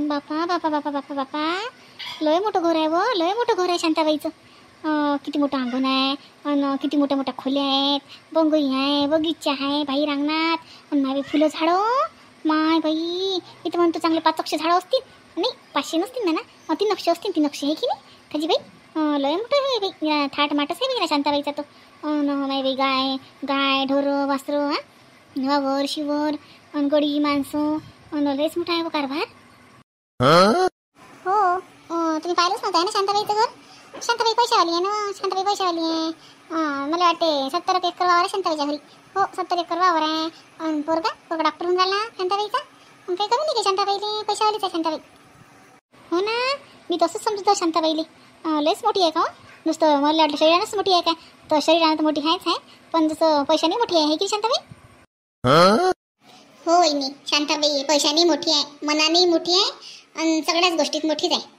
बापा बापा बापा बापा बापा, लय मोठं घर आहे व, लय मोठं घर आहे शांताबाईचं. किती मोठं अंगण आहे आणि किती मोठ्या मोठ्या खोल्या आहेत, बंगई आहे, बगीचा आहे बाहेर अंगणात, आणि मावे फुलं झाडं. माय बाई, इथं म्हणतो चांगले 500 झाडं असतील, नाही 500 नसतील ना, 300 असतील, 300 आहे की नाही त्याची बाई. लय मोठं आहे बाई, थाट माटच आहे बाई ना शांताबाईचा तो. माय बाई, गाय ढोरं वासरं, वावर शिवर आणि गडी माणसं, लयच मोठा आहे व कारभार. हो, तुम्ही पाहिलंच नव्हतं ना शांताबाईचं घर. शांताबाई पैशावाली आहे ना, शांताबाई पैशावाली आहे. मला वाटते 70 एकर वावर आहे शांताबाईच्या घरी. हो, 70 एकर वावर आहे. आणि पोरगा डॉक्टर होऊन झाला शांताबाईचा. काही कमी नाही का शांताबाईले, पैशावालीच आहे शांताबाई. हो ना, मी तसंच समजतो शांताबाईले. लयच मोठी आहे का? नुसतं मला वाटलं शरीरानंच मोठी आहे काय, तर शरीरानं तर मोठी आहेच आहे, पण जसं पैशाने मोठी आहे की शांताबाई. हो वहिनी, शांताबाई पैशाने मोठी आहे, मनाने मोठी आहे, आणि सगळ्याच गोष्टीत मोठीच आहे.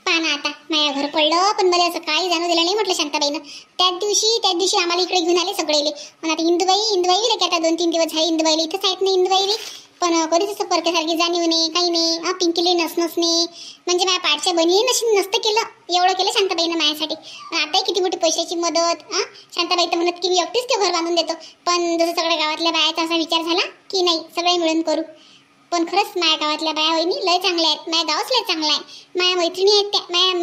पहा ना, आता माझ्या घर पडलं पण मला असं काही जाणू दिलं नाही म्हटलं शांताबाईनं. त्याच दिवशी आम्हाला इकडे घेऊन आले सगळेले. आणि आता इंदुबाई की आता 2-3 दिवस झाले इंदुबाईला इथंच आहेत ना इंदुबाई. पण कधीच असं परक्यासारखी जाणीव नाही, काही नाही. पिंकीले नसणे म्हणजे माझ्या पाठच्या बहिणी नसतं केलं, एवढं केलं शांताबाईनं माझ्यासाठी. आताही किती मोठी पैशाची मदत. शांताबाई तर म्हणत की मी एकटीच ते घर बांधून देतो, पण जसं सगळ्या गावातल्या बायाचा असा विचार झाला की नाही सगळे मिळून करू. पण खरंच माझ्या गावातल्या बाया वहिनी लय चांगल्या आहेत, माझ्या गावच लय चांगला आहे. माझ्या मैत्रिणी आहेत त्या, माझ्या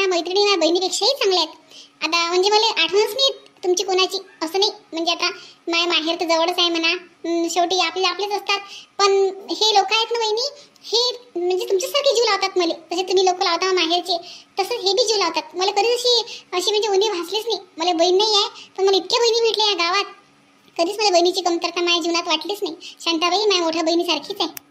मैत्रिणी माझ्या बहिणीपेक्षाही चांगल्या आहेत. आता म्हणजे मला आठवणच नाही तुमची कोणाची, असं नाही. म्हणजे आता माझ्या माहेर तर जवळच आहे म्हणा, शेवटी आपलेच असतात. पण हे लोक आहेत ना वहिनी, हे म्हणजे तुमच्यासारखे जीव लावतात मला. जसे तुम्ही लोक लावता माहेरचे, तसंच हे बी जीव लावतात मला. कधीच अशी म्हणजे उंदी भासलीच नाही. मला बहीण नाही आहे, पण मला इतक्या बहिणी भेटल्या या गावात. कधीच मला बहिणीची कमतरता माझ्या जीवनात वाटलीच नाही. शांताबाई माझ्या मोठ्या बहिणीसारखीच आहे.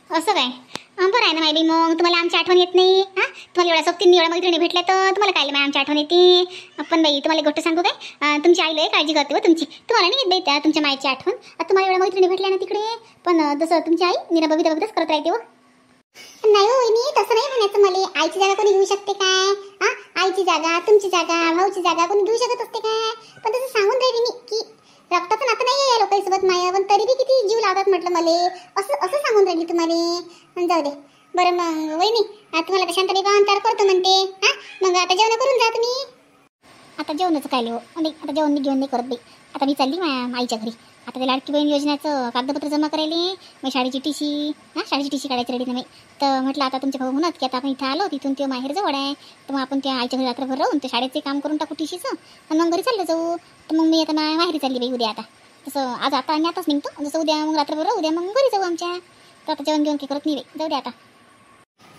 असं काय? बरं आहे ना मायबी, मग तुम्हाला आमची आठवण येत नाही? तुम्हाला एवढ्या सोबतीने एवढ्या मैत्रिणी भेटल्या तर तुम्हाला काय मग आमची आठवण येते? पण बाई तुम्हाला गोष्ट सांगू काय, तुमची आई लय काळजी करते व तुमची. तुम्हाला नाही येत बाई त्या तुमच्या मायची आठवण. तुम्हाला एवढ्या मैत्रिणी भेटल्या ना तिकडे, पण जसं तुमची आई निरा बघितच करत राहते व. नाही हो वहिनी, तसं नाही म्हणायचं मला. आईची जागा कोणी घेऊ शकते काय? आईची जागा, तुमची जागा, भाऊची जागा कोणी घेऊ शकत असते काय? पण तसं सांगून राहिली मी की रक्ताचं नातं नाही आहे या लोकांसोबत माया, पण तरी बी किती जीव लावतात म्हटलं मला. असं सांगून राहिली तुम्हाला. जाऊ दे. बरं मग वहिनी, तुम्हाला शांताबाई पाहून तयार करतो म्हणते. मग आता जेवण करून जा तुम्ही. आता जेवणच काय हो, म्हणजे आता जेवण मी घेऊन नाही करत बाई. आता मी चालली माझ्या आईच्या घरी. आता ते लाडकी बहीण योजनेचं कागदपत्र जमा करायला, मग शाळेची टीसी काढायची रेडी नाही. तर म्हटलं आता तुमचे भाऊ म्हणत की आता आपण इथं आलो, तिथून ते माहेर जवळ आहे, तर मग आपण त्या आईच्या घरी रात्रभर राहून ते शाळेचे काम करून टाकू टीसीचं, आणि मग घरी चाललं जाऊ. तर मग मी आता माहेरी चालली बाई उद्या. आता तसं आज आता आणि आताच निघतो, जसं उद्या मग रात्रभर राहू, उद्या मग घरी जाऊ आमच्या. तर आता जेवण घेऊन काही करत नाही बाई, जाऊ द्या आता.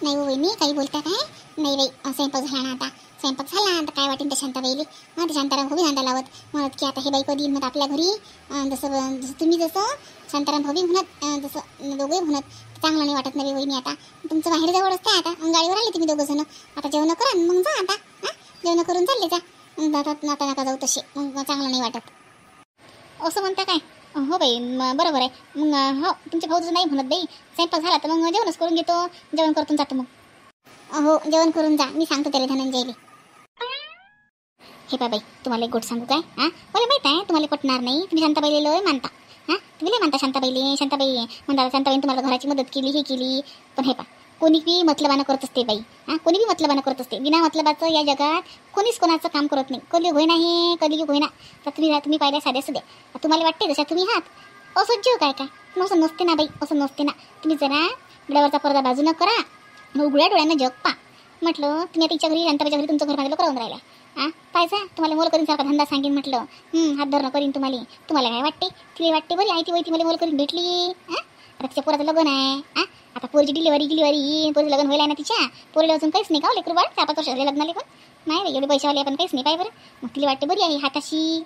नाही हो मी काही बोलता काय नाही बाई. स्वयंपाक झाला ना, आता स्वयंपाक झाला आता काय वाटेल त्या शांताबाईले. ते शांताराम भाभी हांडा लावत म्हणत की आता हे बाई कधी म्हणत आपल्या घरी, जसं तुम्ही जसं शांताराम भाभी म्हणत जसं दोघे म्हणत चांगलं नाही वाटत नाही वहिनी. आता तुमचं बाहेर जवळ असते, आता गाडीवर आले तुम्ही दोघं जण. आता जेवण करा मग जा. आता जेवण करून चालले जा. आता नका जाऊ तसे, मग चांगलं नाही वाटत. असं म्हणता काय? हो बाई बरोबर आहे. मग हो तुमच्या भाऊ नाही म्हणत बाई, स्वयंपाक झाला तर मग जेवणच करून घेतो, जेवण करतून जातो मग. हो जेवण करून जा, मी सांगतो त्याला धनंजयले. हे बाई तुम्हाला एक गोष्ट सांगू काय, मला माहित आहे तुम्हाला पटणार नाही. तुम्ही शांताबाईले लय मानता, तुम्ही लय मानता शांताबाईले. शांताबाई म्हणतात शांताबाईने तुम्हाला घराची मदत केली, हे केली. पण हे पा कोणी बी मतलबानं करत असते बाई. कोणी बी मतलबानं करत असते. बिना मतलबाचं या जगात कोणीच कोणाचं काम करत नाही. कधी होईना हे कधी होईना. तर तुम्ही पाहिल्या साध्या सुद्या तुम्हाला वाटते जशा तुम्ही आहात असं जीव काय काय, असं नसते ना बाई, असं नसते ना. तुम्ही जरा डोळ्यावरचा पडदा बाजूनं करा, उघड्या डोळ्यानं जग पा. म्हटलं तुम्ही आता तिच्या घरी शांताबाईच्या घरी तुमचं घर बांधलं करावून राहिला. पाहिजे तुम्हाला मोल करीन सारखा धंदा सांगेन म्हटलं. हात धरणं करीन तुम्हाला काय वाटते? तिला वाटते बरी आई ती वैती मला मोल करीन भेटली. आता तिच्या पोराचं लग्न आहे. आता पोरीची डिलिव्हरी पोरीचं लग्न व्हायला ना तिच्या पोरीला अजून काहीच नाही का लेकरू बाळ 4-5 वर्ष झाले लग्नाला. पण नाही एवढे पैशावाले आपण काहीच नाही पाय बरं. मग तिला वाटते बरी आहे हाताशी.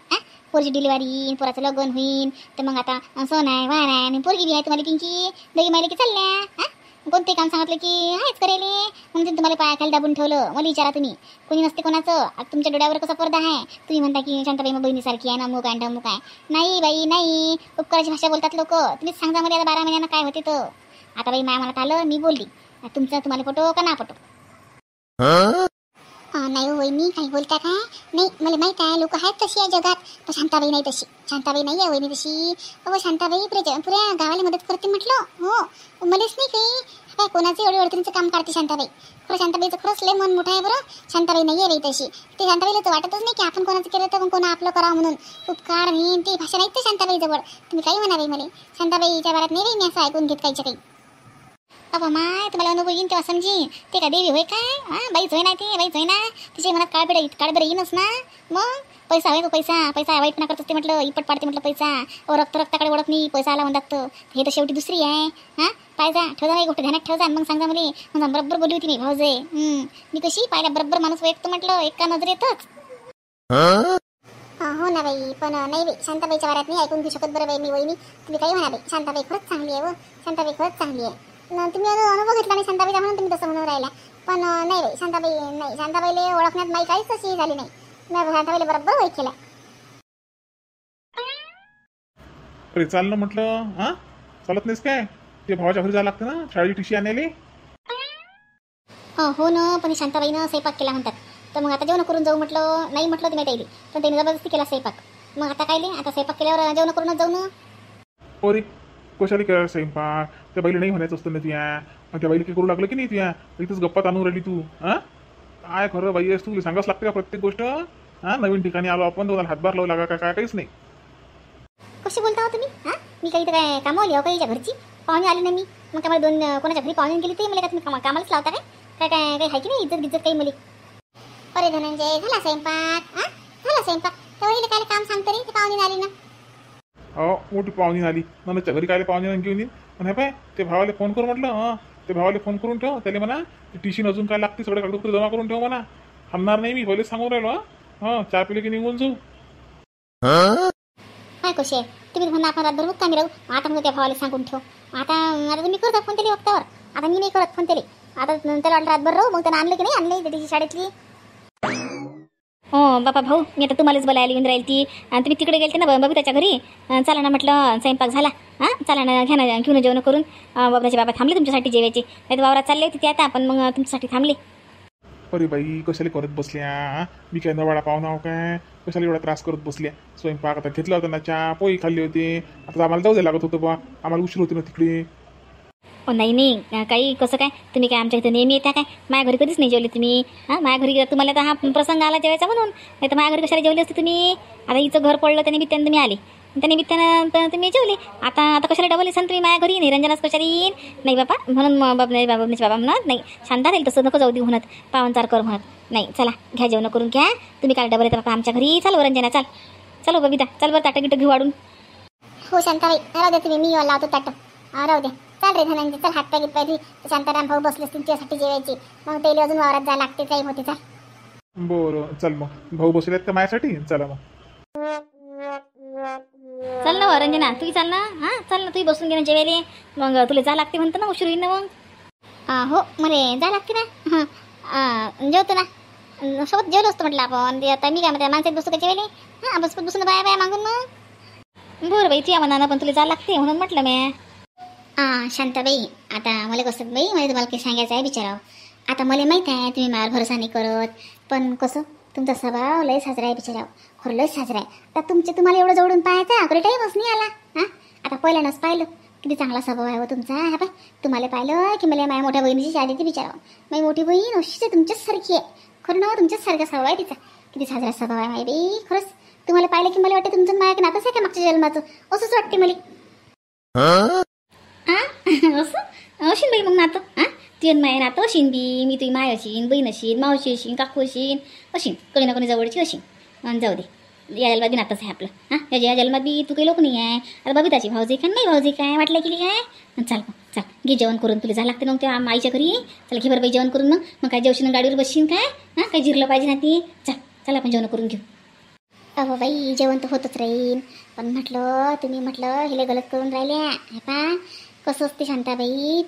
पोरीची डिलिव्हरी पोराचं लग्न होईन, तर मग आता सण आहे वार आहे आणि पोरगी बी आहे तुम्हाला पिंकी. दोघी मायले की चालल्या. कोणते काम सांगितलं की हायच करेले, म्हणजे तुम्हाला पायाखाली दाबून ठेवलं. मला विचारा तुम्ही कोणी नसते कोणाचं. आता तुमच्या डोळ्यावर कसा पडदा आहे. तुम्ही म्हणता की शांताबाई मग बहिणीसारखी आहे ना, मुक आहे मुक आहे. नाही बाई नाही, उपकाराची भाषा बोलतात लोक. तुम्हीच सांगा मला आता 12 महिन्यांना काय होते तर. आता बाई माया मनात आलं, मी बोलली. तुम्हाला पटो का ना पटो. नाही हो वहिनी, काही बोलता का? नाही, मला माहीत आहे लोक आहेत तशी या जगात, पण शांताबाई नाही तशी. शांताबाई नाही आहे वहिनी तशी. अहो शांताबाई पुऱ्या गावाला मदत करते म्हटलं. हो, मलाच नाही काही काय कोणाचं एवढे अडचणीचं काम करते शांताबाई. खरं शांताबाईचं खरंच लय मन मोठं आहे बरं. शांताबाई नाही आहे बाई तशी. ते शांताबाईला तर वाटतच नाही की आपण कोणाचं केलं तर मग कोणा आपलं करावं म्हणून. उपकार हे ती भाषा नाही तर शांताबाईजवळ. तुम्ही काही म्हणा बाई मला. शांताबाईच्या बारात नाही बाई मी असं ऐकून घेत काहीच्या काही. अबा माय, तुम्हाला अनुभव येईन तेव्हा समजी. ते का देवी होय काय? बाईच होय ना, ते बाईच होय ना. तिच्या मनात काळबेडं येईनच ना. मग पैसा होय, पैसा वाईटपणा करत असते म्हटलं, इपट पाडते म्हटलं पैसा. रक्ताकडे ओळख नाही, पैसा आला म्हणतात तर हे तर शेवटी दुसरी आहे. पाहिजा ठेवजा नाही, गोष्ट ध्यानात ठेवजा. मग सांगा मला. म्हणजे बरोबर बोलली होती मी भाऊजे. मी कशी पाहिल्या बरोबर माणूस व्यक्त म्हटलं एका नजरेतच. हो ना बाई, पण नाही बाई शांताबाईच्या वाऱ्यात नाही ऐकून घेऊ शकत बरं बाई मी वहिनी. तुम्ही काही म्हणा बाई, शांताबाई खरंच चांगली आहे. शांताबाई खरंच चांगली आहे. तुम्ही अनुभव घेतला नाही शांताबाईचा म्हणून तुम्ही तसं म्हणून राहिला. पण नाही बाई शांताबाईला ओळखण्यात माझी काहीच तशी झाली नाही. मी शांताबाईला बरोबर ओळख केला. अरे चाल ना म्हटलं. चालत नाहीस काय? ते भावाच्या घरी जायला लागतं ना शाळेची टीशी आणायला. हो ना, पण शांताबाईनं स्वयंपाक केला म्हणतात. तर मग आता जेवण करून जाऊ म्हटलं. नाही म्हटलं तुम्ही ताईली, पण त्यांनी जबरदस्ती केला स्वयंपाक. मग आता काय आता स्वयंपाक केल्यावर जेवण करूनच जाऊ ना. अरे कशाला केला स्वयंपाक? त्या बाईला नाही म्हणायचं असतं ना तुया. त्या बाईला काही करू लागलं की नाही तुया? इथंच गप्पात आणून राहिली तू. काय खरं बाई आहेस तू? सांगाच लागते का प्रत्येक गोष्ट? नवीन ठिकाणी आलो आपण, दोन हातभार लावू लागा काय? काहीच नाही. कशी बोलता हो तुम्ही? मी काही तर काय कामावली हो काहीच्या घरची? पाहुणे आली नाही मी. मग काय मला कोणाच्या घरी पाहुणे गेली ते मला का तुम्ही कामालाच लावता काय? काय काय काही आहे की नाही इज्जत काही मला? अरे धनंजय, झाला स्वयंपाक? झाला स्वयंपाक. तेवढी काय काम सांगते रे? ते पाहुणे आली ना. मोठी पाहुणी आली नंदच्या घरी. काय पाहुणे घेऊन येईन. पण हे पाय ते भावाला फोन कर म्हटलं. ते भावाला फोन करून ठेव. त्याला म्हणा टीशीन अजून काय लागते सगळे कागदपत्र जमा करून ठेव म्हणा. थांबणार नाही मी, पहिलेच सांगून राहिलो. चहा पिले की निघून जाऊ. काय कशी आहे तुम्ही? म्हणा आपण रातभर मग कामी राहू. आता मग त्या भावाला सांगून ठेव. आता तुम्ही करता फोन त्याला वक्तावर. आता मी नाही करत फोन त्याला. आता त्याला वाटलं रातभर राहू. मग त्यानं आणलं की नाही आणलं त्याची शाळेतली. हो बापा भाऊ, मी आता तुम्हालाच बोलायला येऊन राहील ती. आणि तुम्ही तिकडे गेलते ना बबिताच्या घरी. चला ना म्हटलं स्वयंपाक झाला. चला ना, घ्या ना घेऊन जेवण करून. बाबाचे बाबा थांबले तुमच्यासाठी जेवायचे. नाही तर वावरात चालले होते ते आता, पण मग तुमच्यासाठी थांबले. अरे बाई कशाला करत बसल्या? मी काय नवाडा पाहुणा काय? कशाला एवढा त्रास करत बसल्या? स्वयंपाक आता घेतला होता ना, चहा पोळी खाल्ली होती. आता आम्हाला जाऊ द्या लागत होतं बा. आम्हाला उशीर होते ना तिकडे. नाही काही कसं काय? तुम्ही काय आमच्या इथं नेहमी येत्या काय? माझ्या घरी कधीच नाही जेवले तुम्ही. माझ्या घरी तुम्हाला तर हा प्रसंग आला जेवायचा म्हणून. नाही तर माझ्या घरी कशाला जेवले असते तुम्ही? आता हिचं घर पडलं त्या निमित्तानं तुम्ही आले. त्या निमित्तानं तुम्ही जेवले. आता कशाला डबल येसान तुम्ही माझ्या घरी? निरंजनाच कशाला येईन? नाही बाबा म्हणून बाबाचे बाबा म्हणत नाही. शांता राहील तसं नको जाऊ दे म्हणत. पावनचार कर म्हणत नाही. चला घ्या जेवण करून घ्या. तुम्ही काय डबल येता बाबा आमच्या घरी? चाल रंजना चाल. चलो बबिता चल बरं, ताटं गिटं घेऊ वाढून. हो शांताबाई राहू द्या तुम्ही, मी लावतो ताटं. राहू द्या. चाल रे धनंजय चल. हात पाय पाहिजे. शांताराम भाऊ बसले तुमच्यासाठी जेवायची. मग त्याला अजून वावरात जा लागते काही होते. चाल बरं चल मग. भाऊ बसलेत का माझ्यासाठी? चला मग. चल ना रंजना, तू चाल ना. चल ना, तू बसून घे ना जेवायला. मग तुला जा लागते म्हणतं ना, उशीर होईल ना मग. हो मला जा लागते ना. जेवतो ना सोबत जेवलो असतो म्हटलं आपण. आता मी काय म्हणते माणसात बसू का जेवायला? बसून बाया मागून मग. बरं बाई तुझ्या मनानं, पण तुला जा लागते म्हणून म्हटलं मी. शांताबाई आता मला कसं बाई, मला तुम्हाला काही सांगायचं आहे विचारावं. आता मला माहीत आहे तुम्ही माझ्यावर भरोसा नाही करत, पण कसं तुमचा स्वभाव लय साजरा आहे बिचाराव. खरं लय साजरा आहे. आता तुम्हाला एवढं जवळून पाहायचा अकडे टाईमच नाही आला. आता पहिल्यानंच पाहिलं किती चांगला स्वभाव आहे हो तुमचा. हा बाय तुम्हाला पाहिलं की मला माझ्या मोठ्या बहिणीची शादी ती विचारावं. माझी मोठी बहीण अशीच आहे तुमच्याच सारखी आहे. खरं ना तुमच्याच सारखा स्वभाव आहे तिचा. किती साजरा स्वभाव आहे माय बाई. खरंच तुम्हाला पाहिलं की मला वाटतं तुमचं माझ्या नातंच आहे का मागच्या जन्माचं, असंच वाटते मला. असं अशीन बाई मग नातं. तुझ्या माय नातं अशीन बी. मी तुझी माय अशीन, बहीण अशीन, मावशी अशीन, काकू अशीन, अशीन कोणी ना कोणी जवळची अशीन. जाऊ दे, या जन्मात बी नातंच आहे आपलं. या जन्मात बी तू काही लोक नाही आहे. आता बबिताची भाऊजी काय नाही भाऊजी काय वाटलं की काय. चल मग चल घे जेवण करून. तुला जा लागते मग त्या आईच्या घरी. चल घे बरं बाई जेवण करून. मग काय जेवशीन गाडीवर बसशीन काय? काही जिरलं पाहिजे ना ती. चल आपण जेवण करून घेऊ. अहो बाई जेवण तर होतच राहील, पण म्हटलं तुम्ही म्हटलं हिले गलत करून राहिल्या. हे पा कसं असते शांताबाई,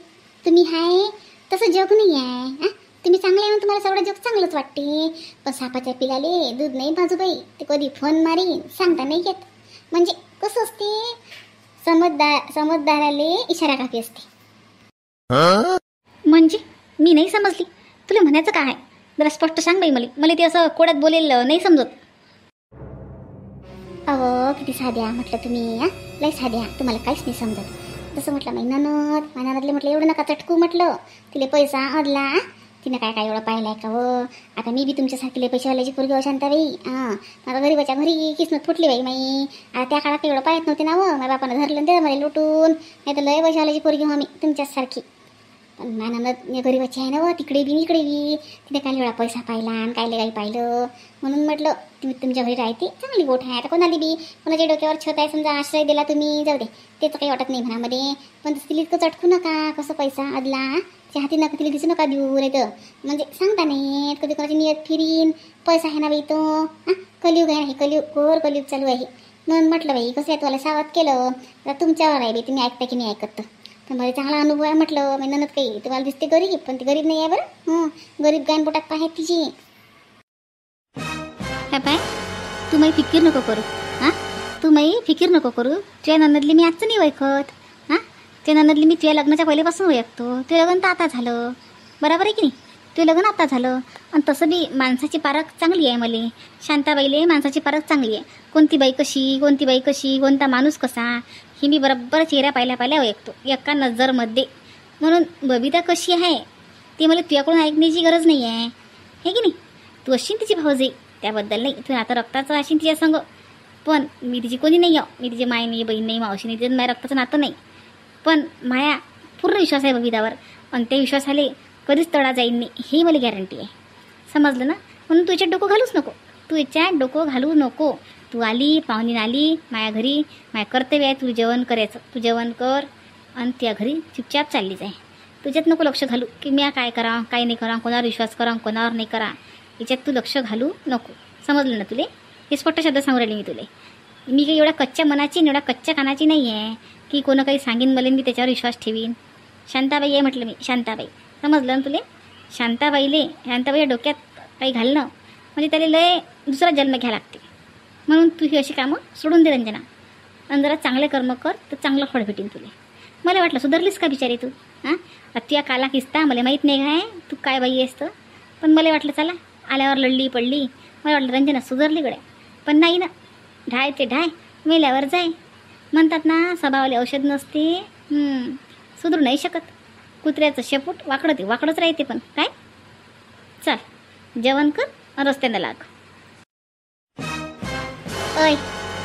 तुम्ही हाय तसं जग नाही आहे. तुम्ही चांगले आहे तुम्हाला सगळं जग चांगलंच वाटते. पण सापाच्या पिलाले दूध नाही बाजूबाई. ते कधी फोन मारी सांगता नाही येत. म्हणजे कसं असते, समजदाराले इशारा काफी असते. म्हणजे मी नाही समजली. तुला म्हणायचं काय? जरा स्पष्ट सांग बाई मला ते असं कोड्यात बोलेल नाही समजत. अहो किती साध्या म्हटलं तुम्ही, हा लय साध्या, तुम्हाला काहीच नाही समजत. जसं म्हटलं महिन्यानंदले म्हटलं एवढं नका चटकू म्हटलं, तिले पैसा अडला, तिनं काय काय एवढं पाहिलं का व. आता मी बी तुमच्यासारखी लय पैशावाल्याची पोरगी शांताबाई, हां आता गरीबाच्या घरी किसनत फुटली बाई माई. आता त्या काळात एवढं पाहत नव्हते ना व, माझ्या बापानं धरलं ते मला लुटून, नाही तर लय पैशावाल्याची पोरगी हो मी तुमच्यासारखी. पण मानानं गरीबाची आहे ना व, तिकडे बी इकडे बी, तिने काय एवढा पैसा पाहिला आणि काय काही पाहिलं, म्हणून म्हटलं तुम्ही तुमच्या घरी राहते चांगली गोठ आहे. आता कोणाली बी कोणाच्या डोक्यावर छत आहे समजा, आश्रय दिला तुम्ही, जाऊ दे त्याचं काही वाटत नाही मनामध्ये. पण तिला इतकं चटकू नका, कसं पैसा अदला त्या हाती नका, तिला दिसू नका देऊ, नाही तर म्हणजे सांगता नाही कधी कोणाची नियत फिरीन. पैसा आहे ना बाई तो, हां कलियुग आहे, हे कलियुग घोर कलियुग चालू आहे. म्हणून म्हटलं बाई कसं आहे तुम्हाला सावध केलं. आता तुमच्यावर आहे बाई, तुम्ही ऐकता की नाही ऐकत. तर मला चांगला अनुभव आहे म्हटलं. मी ननद काही तुम्हाला दिसते गरीब, पण ती गरीब नाही आहे बरं. गरीब गायन पोटात पाय तिची. काय पाय तू माही फिकीर नको करू, हां तू माही फिकीर नको करू. तुझ्या ननदली मी आजचं नाही ओळखत, हां तुझ्या ननदली मी तुझ्या लग्नाच्या पहिल्यापासून ओळखतो. तुझं लग्न तर आता झालं, बरोबर आहे की नाही, तुझं लग्न आता झालं. आणि तसं बी माणसाची पारख चांगली आहे मला, शांताबाईले माणसाची पारख चांगली आहे. कोणती बाई कशी, कोणती बाई कशी, कोणता माणूस कसा, ही मी बरोबर चेहरा पाहिल्या ओळखतो एका नजरमध्ये. म्हणून बबिता कशी आहे ती मला तुझ्याकडून ऐकण्याची गरज नाही आहे, हे की नाही. तू अशी तिची भाऊजाई, त्याबद्दल नाही, तू आता रक्ताचं अशी तिच्या संग. पण मी तिची कोणी नाही आहो, मी तिची माय नाही, बहीण नाही, मावशी नाही, तिचं माझ्या रक्ताचं नातं नाही. पण माया पूर्ण विश्वास आहे बबितावर, आणि त्या विश्वासाले कधीच तडा जाईन नाही, ही मला गॅरंटी आहे. समजलं ना. म्हणून तू याच्यात डोकं घालूच नको, तू याच्यात डोकं घालू नको. तू आली पाहुणीन आली माझ्या घरी, माझ्या कर्तव्य आहे तू जेवण करायचं, तू जेवण कर आणि त्या घरी चुपचाप चालली जाय. तुझ्यात नको लक्ष घालू की मी काय करा काय नाही करा, कोणावर विश्वास करा कोणावर नाही करा, याच्यात तू लक्ष घालू नको. समजलं ना तुले. हे स्पष्ट शब्द सांगू राहिली मी तुले. मी काही एवढ्या कच्च्या मनाची एवढ्या कच्च्या कानाची नाही आहे की कोणं काही सांगीन मला मी त्याच्यावर विश्वास ठेवीन. शांताबाई आहे म्हटलं मी, शांताबाई. समजलं ना तुले. शांताबाईच्या डोक्यात काही घालणं म्हणजे त्याला लय दुसरा जन्म घ्या लागते. म्हणून तू ही अशी कामं सोडून दे रंजना, आणि जरा चांगले कर्म कर तर चांगलं फळ भेटेन तुले. मला वाटलं सुधारलीस का बिचारी तू, हां तुया काला किस्ता मला माहीत नाही काय तू काय बाई असतं. पण मला वाटलं चला आल्यावर लढली पडली, मला वाटलं रंजना सुधारली गड्या. पण नाही ना, ढाय ते ढाय मेल्यावर जाय म्हणतात ना, स्वभावाले औषध नसते. सुधरू नाही शकत. कुत्र्याचं शेपूट वाकडं ते वाकडंच राहते. पण काय चल जेवण कर रस्त्यानं लाग. ओय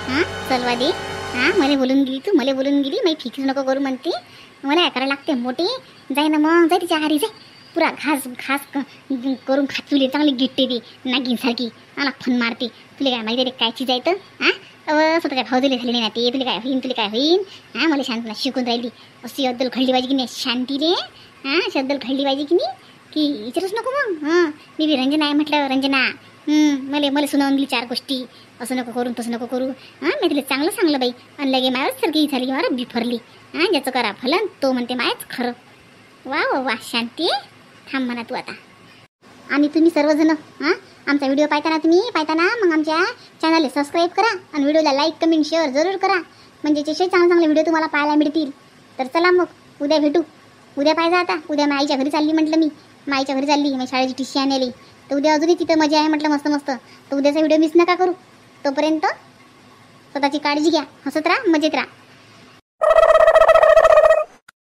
हां चलवा दे, हां मला बोलून गेली तू, मला बोलून गेली. मी फिकीर नको करू म्हणते, मला काय करायला लागते मोठी. जाय ना मग, जाय तिच्या हारी जाय, पुरा घास करून खात तुले चांगली गिट्टे ती नागिनसारखी मला फन मारते. तुला काय माहिती रे काय चीज आहे तर, हां स्वतःच्या भाऊजीला झाली नाही ना ते, तुला काय होईन तुला काय होईन. हां मला शांतना शिकून राहिली अशी अद्दल घडली पाहिजे की नाही शांतीले, हां अशी अद्दल घडली पाहिजे की नाही की विचारूच नको मग. मी बी रंजना आहे म्हटलं, रंजना मला सुनावून दिली 4 गोष्टी, असं नको करू तसं नको करू. मी तिला चांगलं सांगलं बाई, आणि लगे मायाच सारखी झाली की मला बिफरली. ज्याचं करा फलन तो म्हणते मायच खरं. वा वा वा शांती, थांब म्हणा तू आता. आणि तुम्ही सर्वजण आमचा व्हिडिओ पाहताना मग आमच्या चॅनलला सबस्क्राईब करा, आणि व्हिडिओला लाईक कमेंट शेअर जरूर करा, म्हणजे जसे चांगले व्हिडिओ तुम्हाला पाहायला मिळतील. तर चला मग उद्या भेटू. उद्या पाहिजे आता, उद्या माईच्या घरी चालली म्हटलं मी, माईच्या घरी चालली, मी शाळेची टीसी आणली. तर उद्या अजूनही तिथं मजा आहे म्हटलं मस्त मस्त. तर उद्याचा व्हिडिओ मिस नका करू. तोपर्यंत स्वतःची काळजी घ्या, हसत राहा, मजेत राहा.